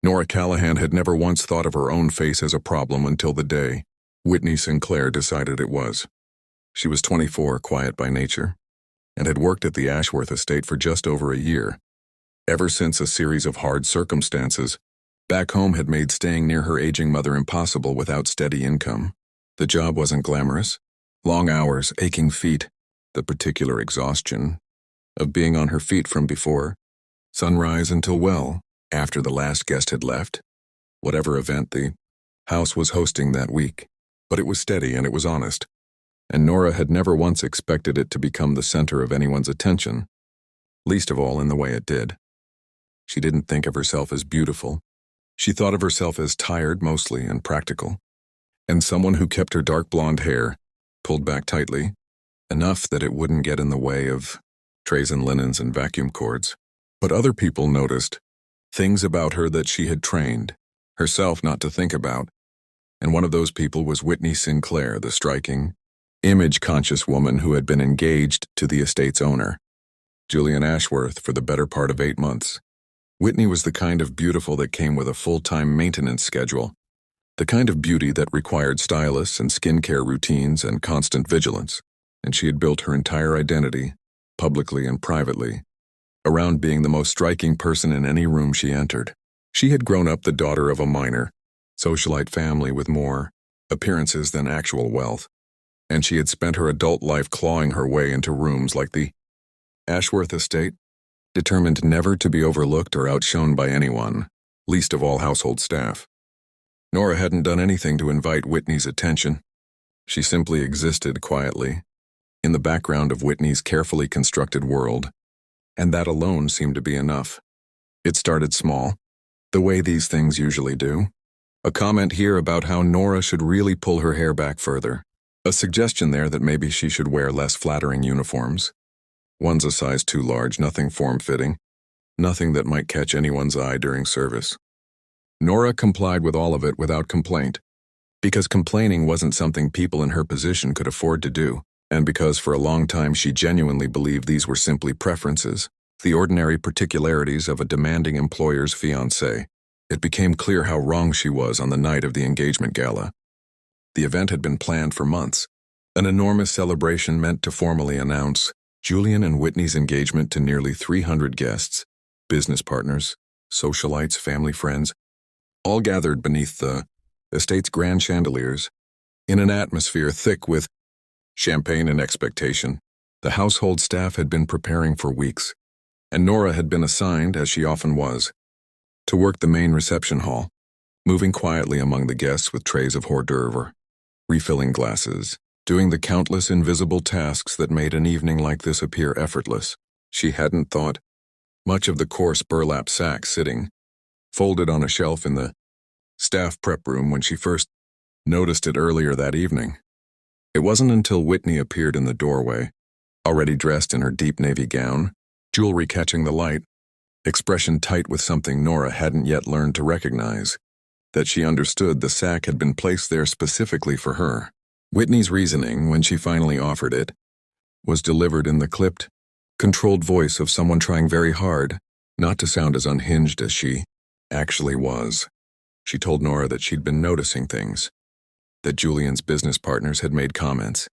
Nora Callahan had never once thought of her own face as a problem until the day Whitney Sinclair decided it was. She was 24, quiet by nature, and had worked at the Ashworth estate for just over a year. Ever since a series of hard circumstances back home had made staying near her aging mother impossible without steady income. The job wasn't glamorous. Long hours, aching feet, the particular exhaustion of being on her feet from before sunrise until well after the last guest had left, whatever event the house was hosting that week. But it was steady and it was honest, and Nora had never once expected it to become the center of anyone's attention, least of all in the way it did. She didn't think of herself as beautiful. She thought of herself as tired mostly and practical, and someone who kept her dark blonde hair pulled back tightly, enough that it wouldn't get in the way of trays and linens and vacuum cords. But other people noticed things about her that she had trained herself not to think about, and one of those people was Whitney Sinclair, the striking, image-conscious woman who had been engaged to the estate's owner, Julian Ashworth, for the better part of 8 months. Whitney was the kind of beautiful that came with a full-time maintenance schedule, the kind of beauty that required stylists and skincare routines and constant vigilance, and she had built her entire identity, publicly and privately, around being the most striking person in any room she entered. She had grown up the daughter of a miner, socialite family with more appearances than actual wealth, and she had spent her adult life clawing her way into rooms like the Ashworth estate, determined never to be overlooked or outshone by anyone, least of all household staff. Nora hadn't done anything to invite Whitney's attention. She simply existed quietly, in the background of Whitney's carefully constructed world, and that alone seemed to be enough. It started small, the way these things usually do. A comment here about how Nora should really pull her hair back further. A suggestion there that maybe she should wear less flattering uniforms. One's a size too large, nothing form-fitting, nothing that might catch anyone's eye during service. Nora complied with all of it without complaint, because complaining wasn't something people in her position could afford to do, and because for a long time she genuinely believed these were simply preferences, the ordinary particularities of a demanding employer's fiancée. It became clear how wrong she was on the night of the engagement gala. The event had been planned for months, an enormous celebration meant to formally announce Julian and Whitney's engagement to nearly 300 guests, business partners, socialites, family friends, all gathered beneath the estate's grand chandeliers, in an atmosphere thick with champagne and expectation. The household staff had been preparing for weeks, and Nora had been assigned, as she often was, to work the main reception hall, moving quietly among the guests with trays of hors d'oeuvre, refilling glasses, doing the countless invisible tasks that made an evening like this appear effortless. She hadn't thought much of the coarse burlap sack sitting, folded on a shelf in the staff prep room when she first noticed it earlier that evening. It wasn't until Whitney appeared in the doorway, already dressed in her deep navy gown, jewelry catching the light, expression tight with something Nora hadn't yet learned to recognize, that she understood the sack had been placed there specifically for her. Whitney's reasoning, when she finally offered it, was delivered in the clipped, controlled voice of someone trying very hard not to sound as unhinged as she actually was. She told Nora that she'd been noticing things, that Julian's business partners had made comments,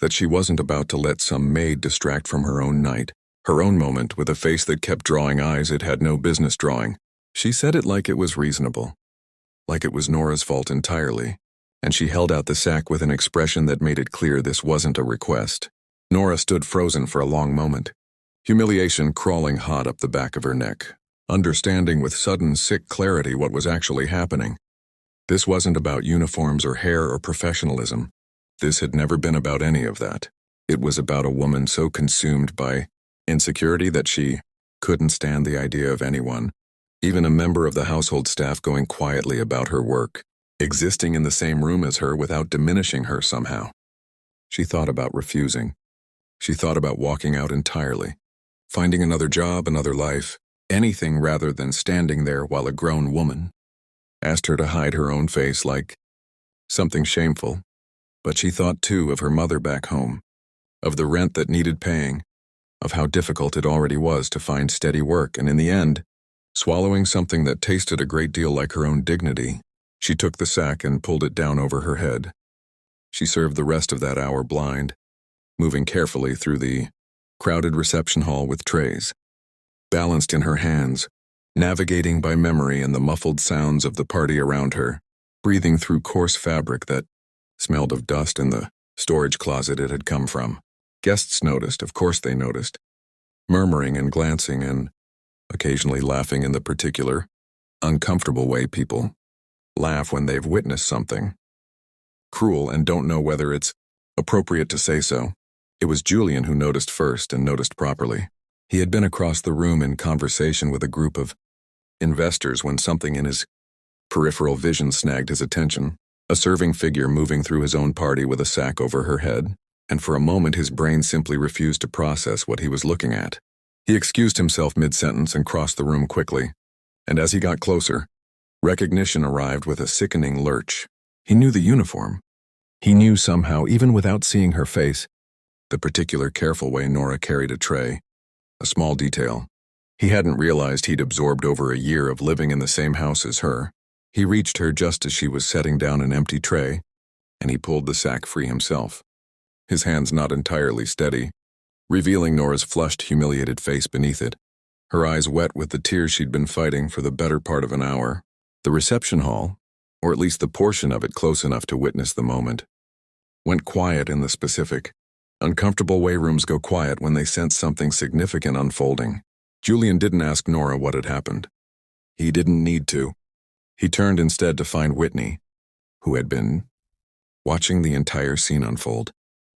that she wasn't about to let some maid distract from her own night, her own moment with a face that kept drawing eyes it had no business drawing. She said it like it was reasonable, like it was Nora's fault entirely, and she held out the sack with an expression that made it clear this wasn't a request. Nora stood frozen for a long moment, humiliation crawling hot up the back of her neck, understanding with sudden sick clarity what was actually happening. This wasn't about uniforms or hair or professionalism. This had never been about any of that. It was about a woman so consumed by insecurity that she couldn't stand the idea of anyone, even a member of the household staff, going quietly about her work, existing in the same room as her without diminishing her somehow. She thought about refusing. She thought about walking out entirely, finding another job, another life, anything rather than standing there while a grown woman asked her to hide her own face like something shameful. But she thought too of her mother back home, of the rent that needed paying, of how difficult it already was to find steady work, and in the end, Swallowing something that tasted a great deal like her own dignity, she took the sack and pulled it down over her head. She served the rest of that hour blind, moving carefully through the crowded reception hall with trays, balanced in her hands, navigating by memory and the muffled sounds of the party around her, breathing through coarse fabric that smelled of dust in the storage closet it had come from. Guests noticed, of course they noticed, murmuring and glancing and occasionally laughing in the particular, uncomfortable way people laugh when they've witnessed something cruel and don't know whether it's appropriate to say so. It was Julian who noticed first and noticed properly. He had been across the room in conversation with a group of investors when something in his peripheral vision snagged his attention, a serving figure moving through his own party with a sack over her head, and for a moment his brain simply refused to process what he was looking at. He excused himself mid-sentence and crossed the room quickly, and as he got closer, recognition arrived with a sickening lurch. He knew the uniform. He knew somehow, even without seeing her face, the particular careful way Nora carried a tray, a small detail. He hadn't realized he'd absorbed over a year of living in the same house as her. He reached her just as she was setting down an empty tray, and he pulled the sack free himself, his hands not entirely steady, revealing Nora's flushed, humiliated face beneath it, her eyes wet with the tears she'd been fighting for the better part of an hour. The reception hall, or at least the portion of it close enough to witness the moment, went quiet in the specific, uncomfortable way rooms go quiet when they sense something significant unfolding. Julian didn't ask Nora what had happened. He didn't need to. He turned instead to find Whitney, who had been watching the entire scene unfold,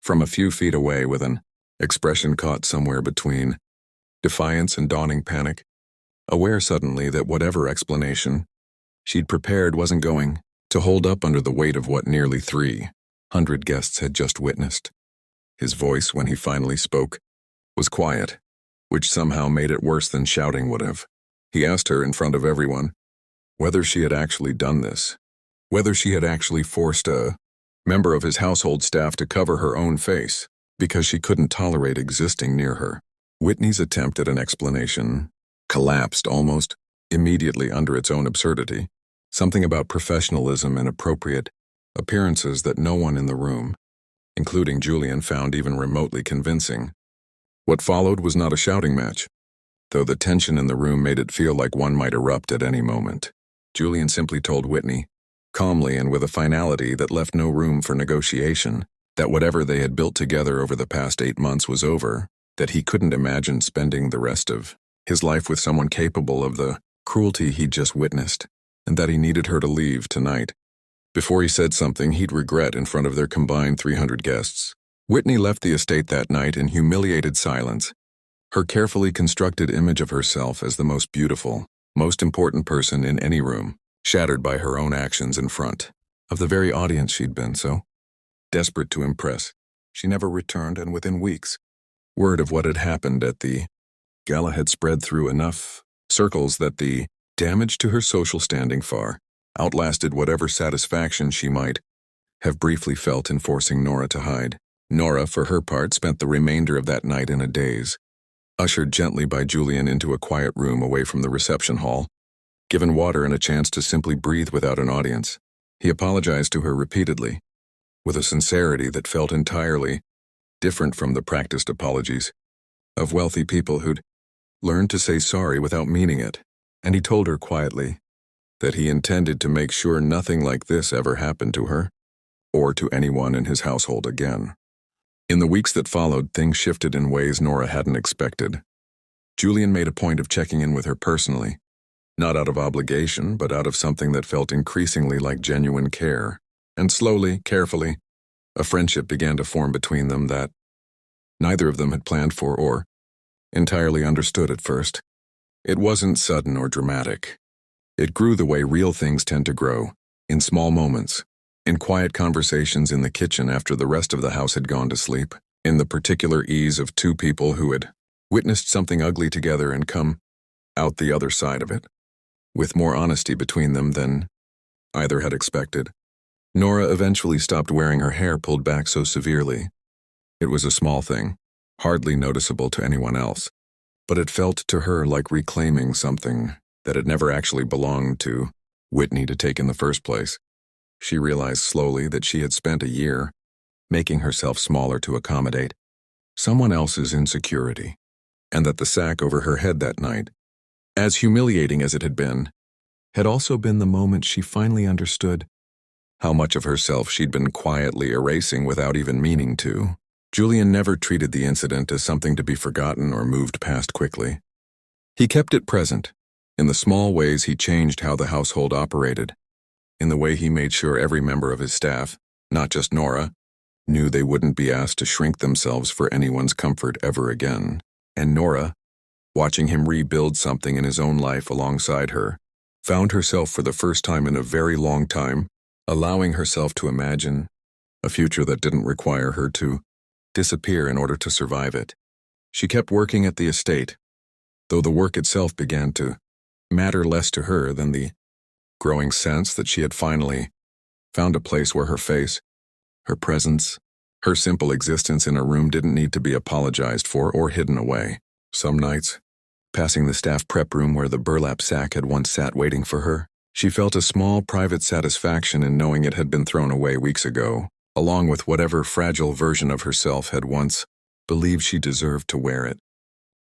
from a few feet away with an expression caught somewhere between defiance and dawning panic, aware suddenly that whatever explanation she'd prepared wasn't going to hold up under the weight of what nearly 300 guests had just witnessed. His voice, when he finally spoke, was quiet, which somehow made it worse than shouting would have. He asked her in front of everyone whether she had actually done this, whether she had actually forced a member of his household staff to cover her own face because she couldn't tolerate existing near her. Whitney's attempt at an explanation collapsed almost immediately under its own absurdity, something about professionalism and appropriate appearances that no one in the room, including Julian, found even remotely convincing. What followed was not a shouting match, though the tension in the room made it feel like one might erupt at any moment. Julian simply told Whitney, calmly and with a finality that left no room for negotiation, that whatever they had built together over the past 8 months was over, that he couldn't imagine spending the rest of his life with someone capable of the cruelty he'd just witnessed, and that he needed her to leave tonight, before he said something he'd regret in front of their combined 300 guests. Whitney left the estate that night in humiliated silence, her carefully constructed image of herself as the most beautiful, most important person in any room, shattered by her own actions in front of the very audience she'd been so desperate to impress. She never returned, and within weeks, word of what had happened at the gala had spread through enough circles that the damage to her social standing far outlasted whatever satisfaction she might have briefly felt in forcing Nora to hide. Nora, for her part, spent the remainder of that night in a daze, ushered gently by Julian into a quiet room away from the reception hall, given water and a chance to simply breathe without an audience. He apologized to her repeatedly, with a sincerity that felt entirely different from the practiced apologies of wealthy people who'd learned to say sorry without meaning it, and he told her quietly that he intended to make sure nothing like this ever happened to her, or to anyone in his household again. In the weeks that followed, things shifted in ways Nora hadn't expected. Julian made a point of checking in with her personally, not out of obligation, but out of something that felt increasingly like genuine care. And slowly, carefully, a friendship began to form between them that neither of them had planned for or entirely understood at first. It wasn't sudden or dramatic. It grew the way real things tend to grow, in small moments, in quiet conversations in the kitchen after the rest of the house had gone to sleep, in the particular ease of two people who had witnessed something ugly together and come out the other side of it, with more honesty between them than either had expected. Nora eventually stopped wearing her hair pulled back so severely. It was a small thing, hardly noticeable to anyone else, but it felt to her like reclaiming something that had never actually belonged to Whitney to take in the first place. She realized slowly that she had spent a year making herself smaller to accommodate someone else's insecurity, and that the sack over her head that night, as humiliating as it had also been the moment she finally understood how much of herself she'd been quietly erasing without even meaning to. Julian never treated the incident as something to be forgotten or moved past quickly. He kept it present, in the small ways he changed how the household operated, in the way he made sure every member of his staff, not just Nora, knew they wouldn't be asked to shrink themselves for anyone's comfort ever again. And Nora, watching him rebuild something in his own life alongside her, found herself for the first time in a very long time, allowing herself to imagine a future that didn't require her to disappear in order to survive it. She kept working at the estate, though the work itself began to matter less to her than the growing sense that she had finally found a place where her face, her presence, her simple existence in a room didn't need to be apologized for or hidden away. Some nights, passing the staff prep room where the Burlap Sack had once sat waiting for her, she felt a small private satisfaction in knowing it had been thrown away weeks ago, along with whatever fragile version of herself had once believed she deserved to wear it.